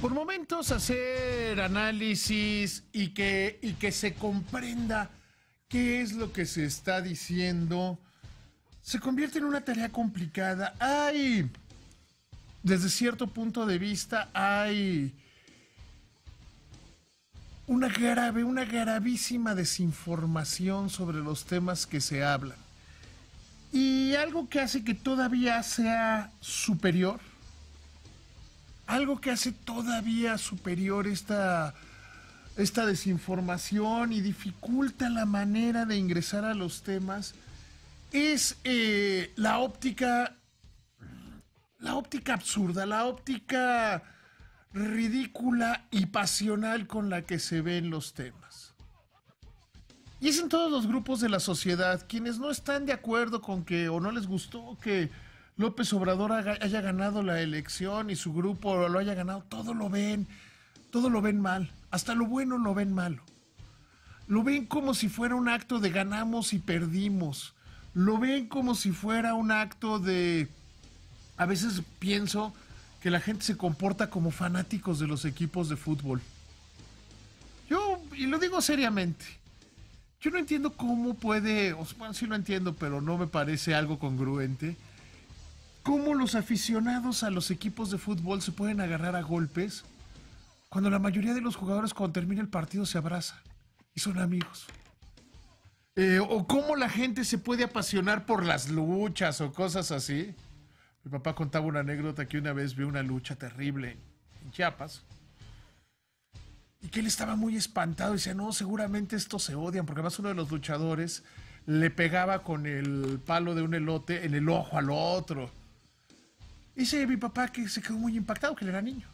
Por momentos hacer análisis y que se comprenda qué es lo que se está diciendo se convierte en una tarea complicada. Desde cierto punto de vista, hay una gravísima desinformación sobre los temas que se hablan. Y algo que hace que todavía sea superior, algo que hace todavía superior esta desinformación y dificulta la manera de ingresar a los temas, es la óptica absurda, la óptica ridícula y pasional con la que se ven los temas. Y es en todos los grupos de la sociedad. Quienes no están de acuerdo con que, o no les gustó que López Obrador haya ganado la elección y su grupo lo haya ganado, todo lo ven mal. Hasta lo bueno lo ven malo. Lo ven como si fuera un acto de ganamos y perdimos. Lo ven como si fuera un acto de... A veces pienso que la gente se comporta como fanáticos de los equipos de fútbol. Y lo digo seriamente, yo no entiendo cómo puede, bueno, sí lo entiendo, pero no me parece algo congruente, cómo los aficionados a los equipos de fútbol se pueden agarrar a golpes cuando la mayoría de los jugadores cuando termina el partido se abrazan y son amigos. O cómo la gente se puede apasionar por las luchas o cosas así. Mi papá contaba una anécdota que una vez vio una lucha terrible en Chiapas y que él estaba muy espantado y decía, no, seguramente estos se odian, porque además uno de los luchadores le pegaba con el palo de un elote en el ojo al otro. Y dice mi papá que se quedó muy impactado, que él era niño,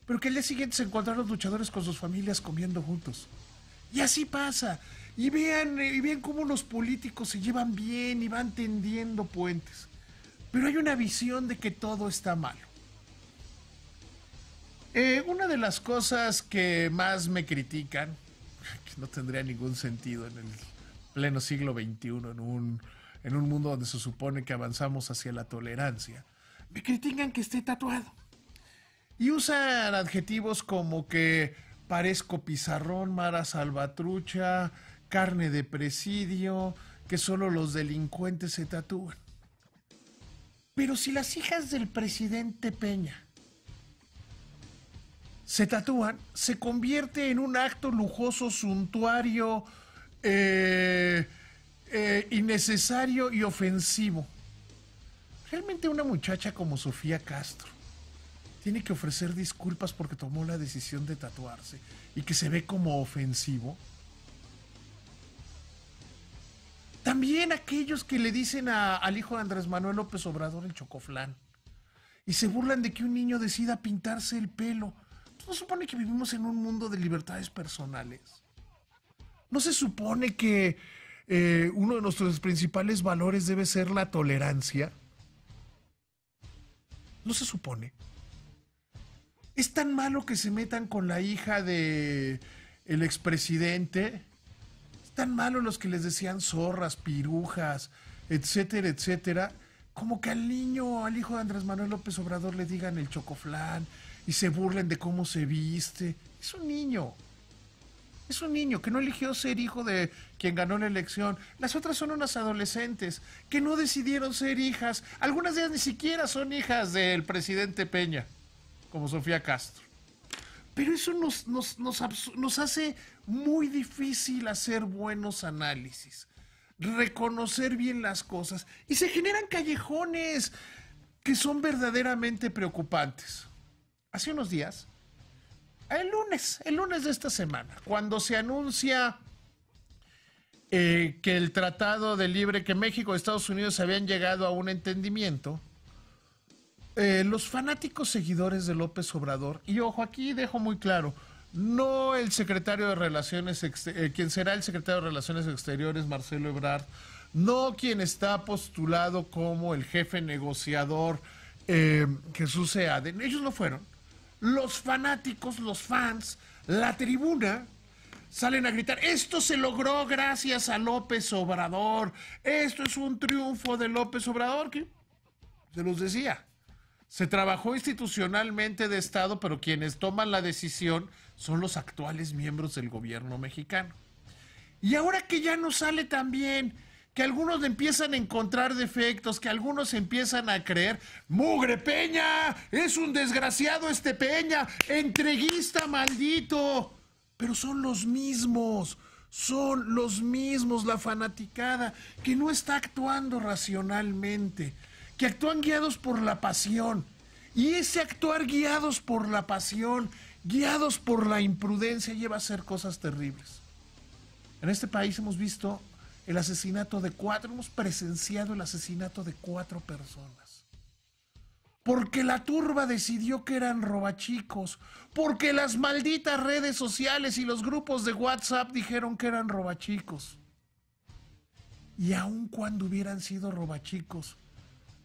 pero que el día siguiente se encontraron los luchadores con sus familias comiendo juntos. Y así pasa. Y vean cómo los políticos se llevan bien y van tendiendo puentes. Pero hay una visión de que todo está malo. Una de las cosas que más me critican, que no tendría ningún sentido en el pleno siglo XXI, en un mundo donde se supone que avanzamos hacia la tolerancia, me critican que esté tatuado. Y usan adjetivos como que parezco pizarrón, Mara Salvatrucha, carne de presidio, que solo los delincuentes se tatúan. Pero si las hijas del presidente Peña se tatúan, se convierte en un acto lujoso, suntuario, innecesario y ofensivo. Realmente una muchacha como Sofía Castro tiene que ofrecer disculpas porque tomó la decisión de tatuarse y que se ve como ofensivo. También aquellos que le dicen al hijo de Andrés Manuel López Obrador el chocoflán y se burlan de que un niño decida pintarse el pelo. ¿No se supone que vivimos en un mundo de libertades personales? ¿No se supone que uno de nuestros principales valores debe ser la tolerancia? ¿No se supone? ¿Es tan malo que se metan con la hija de el expresidente? Tan malos los que les decían zorras, pirujas, etcétera, etcétera, como que al niño, al hijo de Andrés Manuel López Obrador le digan el chocoflán y se burlen de cómo se viste. Es un niño que no eligió ser hijo de quien ganó la elección. Las otras son unas adolescentes que no decidieron ser hijas. Algunas de ellas ni siquiera son hijas del presidente Peña, como Sofía Castro. Pero eso nos hace muy difícil hacer buenos análisis, reconocer bien las cosas. Y se generan callejones que son verdaderamente preocupantes. Hace unos días, el lunes de esta semana, cuando se anuncia que el Tratado de Libre, que México y Estados Unidos habían llegado a un entendimiento, los fanáticos seguidores de López Obrador, y ojo, aquí dejo muy claro, no el secretario de Relaciones, quien será el secretario de Relaciones Exteriores, Marcelo Ebrard, no quien está postulado como el jefe negociador, Jesús Seade, ellos no fueron. Los fanáticos, los fans, la tribuna, salen a gritar, esto se logró gracias a López Obrador, esto es un triunfo de López Obrador, que se los decía. Se trabajó institucionalmente de Estado, pero quienes toman la decisión son los actuales miembros del gobierno mexicano. Y ahora que ya no sale tan bien, que algunos le empiezan a encontrar defectos, que algunos empiezan a creer, ¡mugre Peña! ¡Es un desgraciado este Peña! ¡Entreguista maldito! Pero son los mismos, la fanaticada, que no está actuando racionalmente, que actúan guiados por la pasión. Y ese actuar guiados por la pasión, guiados por la imprudencia, lleva a hacer cosas terribles. En este país hemos visto el asesinato de 4, hemos presenciado el asesinato de 4 personas. Porque la turba decidió que eran robachicos, porque las malditas redes sociales y los grupos de WhatsApp dijeron que eran robachicos. Y aun cuando hubieran sido robachicos,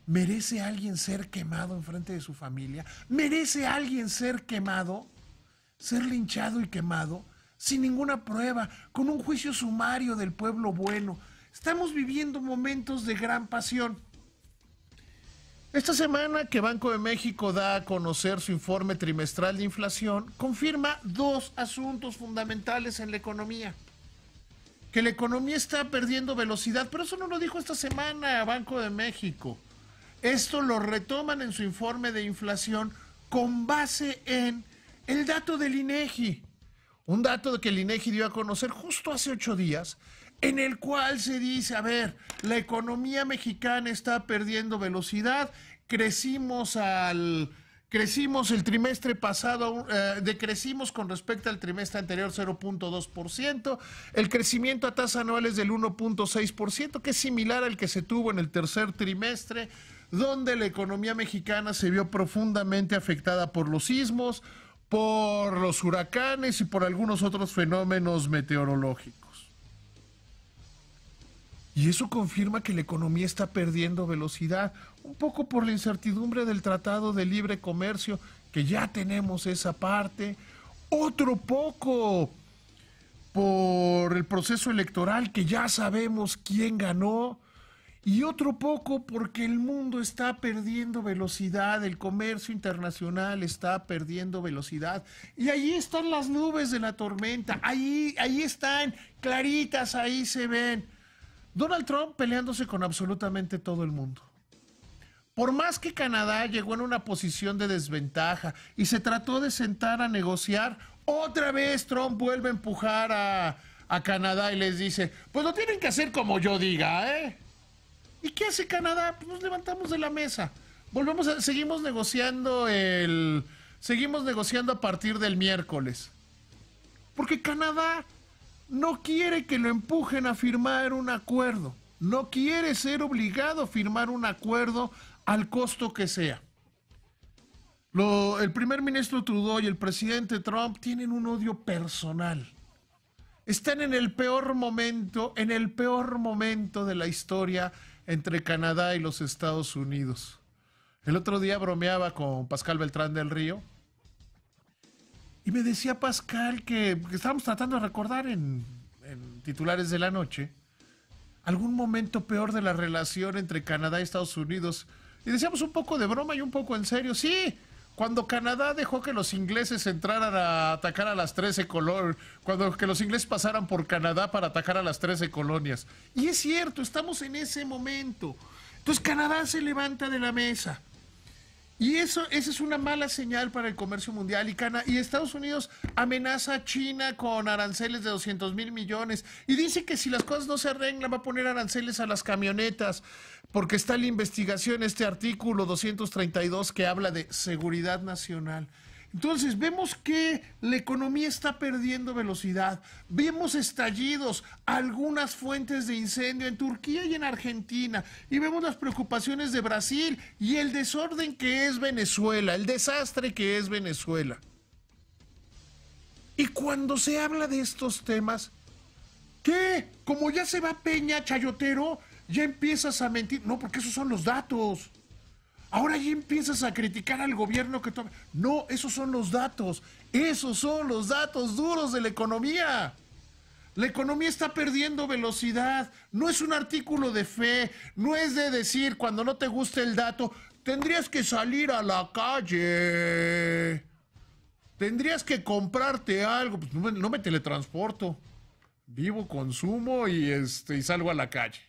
¿merece alguien ser quemado enfrente de su familia? ¿Merece alguien ser quemado? ¿Ser linchado y quemado? Sin ninguna prueba, con un juicio sumario del pueblo bueno. Estamos viviendo momentos de gran pasión. Esta semana que Banco de México da a conocer su informe trimestral de inflación, confirma 2 asuntos fundamentales en la economía. Que la economía está perdiendo velocidad, pero eso no lo dijo esta semana Banco de México. Esto lo retoman en su informe de inflación con base en el dato del INEGI. Un dato que el INEGI dio a conocer justo hace 8 días, en el cual se dice, a ver, la economía mexicana está perdiendo velocidad, crecimos el trimestre pasado, decrecimos con respecto al trimestre anterior 0.2%, el crecimiento a tasa anual es del 1.6%, que es similar al que se tuvo en el tercer trimestre, donde la economía mexicana se vio profundamente afectada por los sismos, por los huracanes y por algunos otros fenómenos meteorológicos. Y eso confirma que la economía está perdiendo velocidad, un poco por la incertidumbre del Tratado de Libre Comercio, que ya tenemos esa parte, otro poco por el proceso electoral, que ya sabemos quién ganó, y otro poco porque el mundo está perdiendo velocidad, el comercio internacional está perdiendo velocidad. Y ahí están las nubes de la tormenta, ahí están, claritas, ahí se ven. Donald Trump peleándose con absolutamente todo el mundo. Por más que Canadá llegó en una posición de desventaja y se trató de sentar a negociar, otra vez Trump vuelve a empujar a Canadá y les dice, pues lo tienen que hacer como yo diga, ¿eh? ¿Y qué hace Canadá? Pues nos levantamos de la mesa. Seguimos negociando a partir del miércoles. Porque Canadá no quiere que lo empujen a firmar un acuerdo. No quiere ser obligado a firmar un acuerdo al costo que sea. El primer ministro Trudeau y el presidente Trump tienen un odio personal. Están en el peor momento de la historia entre Canadá y los Estados Unidos. El otro día bromeaba con Pascal Beltrán del Río y me decía Pascal que estábamos tratando de recordar en titulares de la noche algún momento peor de la relación entre Canadá y Estados Unidos. Y decíamos un poco de broma y un poco en serio. Sí, cuando Canadá dejó que los ingleses entraran a atacar a las 13 colonias, que los ingleses pasaran por Canadá para atacar a las 13 colonias. Y es cierto, estamos en ese momento. Entonces Canadá se levanta de la mesa. Y esa es una mala señal para el comercio mundial. Y Estados Unidos amenaza a China con aranceles de 200,000 millones. Y dice que si las cosas no se arreglan va a poner aranceles a las camionetas. Porque está en la investigación este artículo 232 que habla de seguridad nacional. Entonces vemos que la economía está perdiendo velocidad. Vemos estallidos, algunas fuentes de incendio en Turquía y en Argentina. Y vemos las preocupaciones de Brasil y el desorden que es Venezuela, el desastre que es Venezuela. Y cuando se habla de estos temas, ¿qué? Como ya se va Peña, chayotero, ya empiezas a mentir. No, porque esos son los datos. Ahora ya empiezas a criticar al gobierno que toma. No, esos son los datos. Esos son los datos duros de la economía. La economía está perdiendo velocidad. No es un artículo de fe. No es de decir cuando no te guste el dato, tendrías que salir a la calle. Tendrías que comprarte algo. Pues no me teletransporto. Vivo, consumo y salgo a la calle.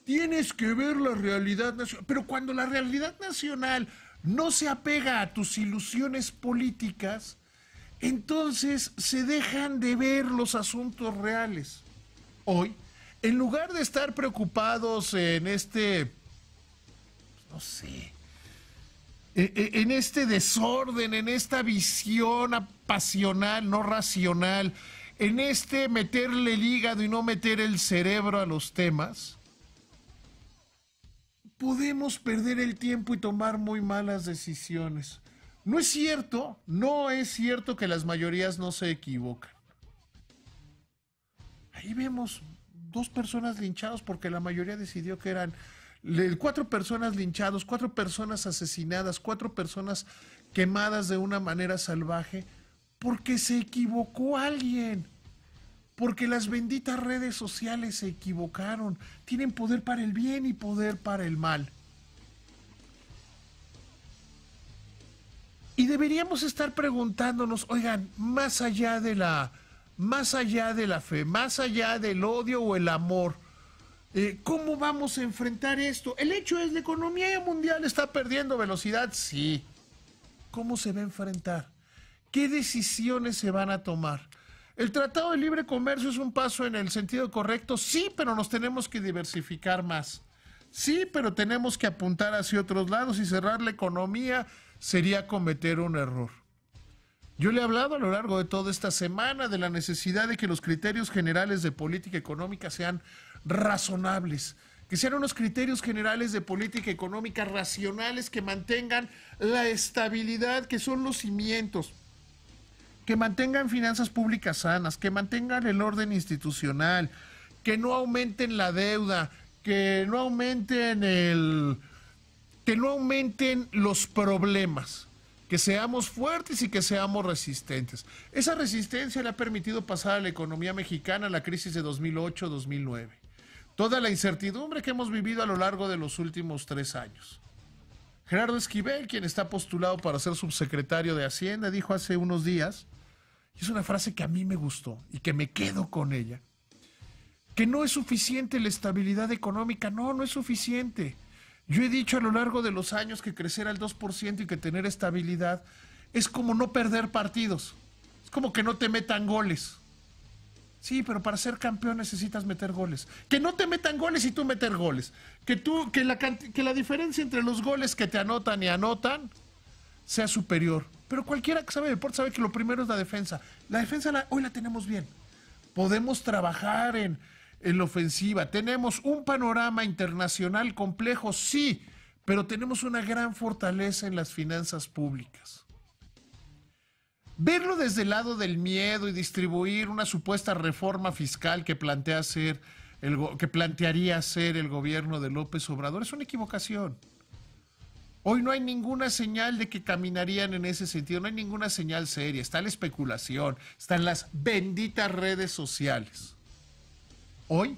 Tienes que ver la realidad nacional. Pero cuando la realidad nacional no se apega a tus ilusiones políticas, entonces se dejan de ver los asuntos reales. Hoy, en lugar de estar preocupados en no sé, en este desorden, en esta visión pasional, no racional, en meterle el hígado y no meter el cerebro a los temas, podemos perder el tiempo y tomar muy malas decisiones. No es cierto que las mayorías no se equivocan. Ahí vemos 2 personas linchadas porque la mayoría decidió que eran 4 personas linchados, 4 personas asesinadas, 4 personas quemadas de una manera salvaje porque se equivocó alguien. Porque las benditas redes sociales se equivocaron. Tienen poder para el bien y poder para el mal. Y deberíamos estar preguntándonos, oigan, más allá de la fe, más allá del odio o el amor, ¿cómo vamos a enfrentar esto? El hecho es, la economía mundial está perdiendo velocidad, sí. ¿Cómo se va a enfrentar? ¿Qué decisiones se van a tomar? ¿El Tratado de Libre Comercio es un paso en el sentido correcto? Sí, pero nos tenemos que diversificar más. Sí, pero tenemos que apuntar hacia otros lados y cerrar la economía sería cometer un error. Yo le he hablado a lo largo de toda esta semana de la necesidad de que los criterios generales de política económica sean razonables, que sean unos criterios generales de política económica racionales que mantengan la estabilidad, que son los cimientos, que mantengan finanzas públicas sanas, que mantengan el orden institucional, que no aumenten la deuda, que no aumenten los problemas, que seamos fuertes y que seamos resistentes. Esa resistencia le ha permitido pasar a la economía mexicana la crisis de 2008-2009. Toda la incertidumbre que hemos vivido a lo largo de los últimos 3 años. Gerardo Esquivel, quien está postulado para ser subsecretario de Hacienda, dijo hace unos días, y es una frase que a mí me gustó y que me quedo con ella, que no es suficiente la estabilidad económica. No es suficiente. Yo he dicho a lo largo de los años que crecer al 2% y que tener estabilidad es como no perder partidos. Es como que no te metan goles. Sí, pero para ser campeón necesitas meter goles. Que no te metan goles y tú meter goles. Que la diferencia entre los goles que te anotan y anotan sea superior. Pero cualquiera que sabe de deporte sabe que lo primero es la defensa. La defensa hoy la tenemos bien. Podemos trabajar en la ofensiva. Tenemos un panorama internacional complejo, sí, pero tenemos una gran fortaleza en las finanzas públicas. Verlo desde el lado del miedo y distribuir una supuesta reforma fiscal que plantearía hacer el gobierno de López Obrador es una equivocación. Hoy no hay ninguna señal de que caminarían en ese sentido, no hay ninguna señal seria. Está la especulación, están las benditas redes sociales. Hoy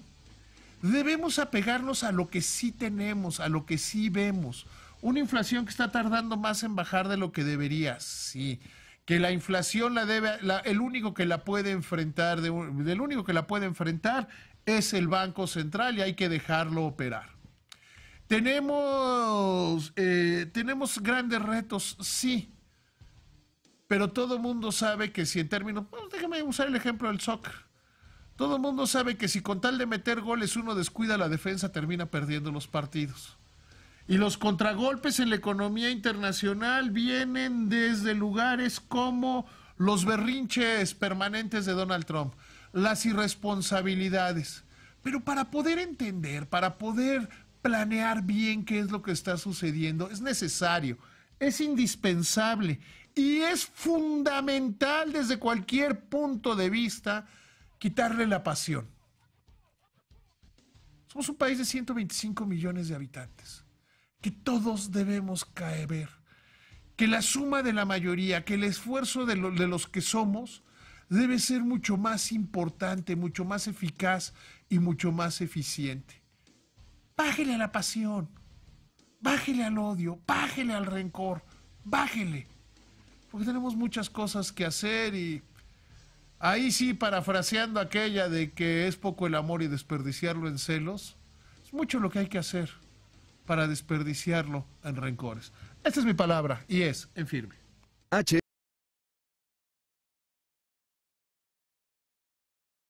debemos apegarnos a lo que sí tenemos, a lo que sí vemos. Una inflación que está tardando más en bajar de lo que debería, sí. Que la inflación el único que la puede enfrentar, del único que la puede enfrentar es el Banco Central y hay que dejarlo operar. Tenemos grandes retos, sí, pero todo el mundo sabe que si en términos, déjame usar el ejemplo del soccer, todo el mundo sabe que si con tal de meter goles uno descuida la defensa, termina perdiendo los partidos. Y los contragolpes en la economía internacional vienen desde lugares como los berrinches permanentes de Donald Trump, las irresponsabilidades. Pero para poder entender, para poder planear bien qué es lo que está sucediendo, es necesario, es indispensable y es fundamental desde cualquier punto de vista quitarle la pasión. Somos un país de 125 millones de habitantes, que todos debemos caer, que la suma de la mayoría, que el esfuerzo de los que somos debe ser mucho más importante, mucho más eficaz y mucho más eficiente. Bájele a la pasión, bájele al odio, bájele al rencor, bájele. Porque tenemos muchas cosas que hacer y ahí sí, parafraseando aquella de que es poco el amor y desperdiciarlo en celos, es mucho lo que hay que hacer para desperdiciarlo en rencores. Esta es mi palabra y es en firme. H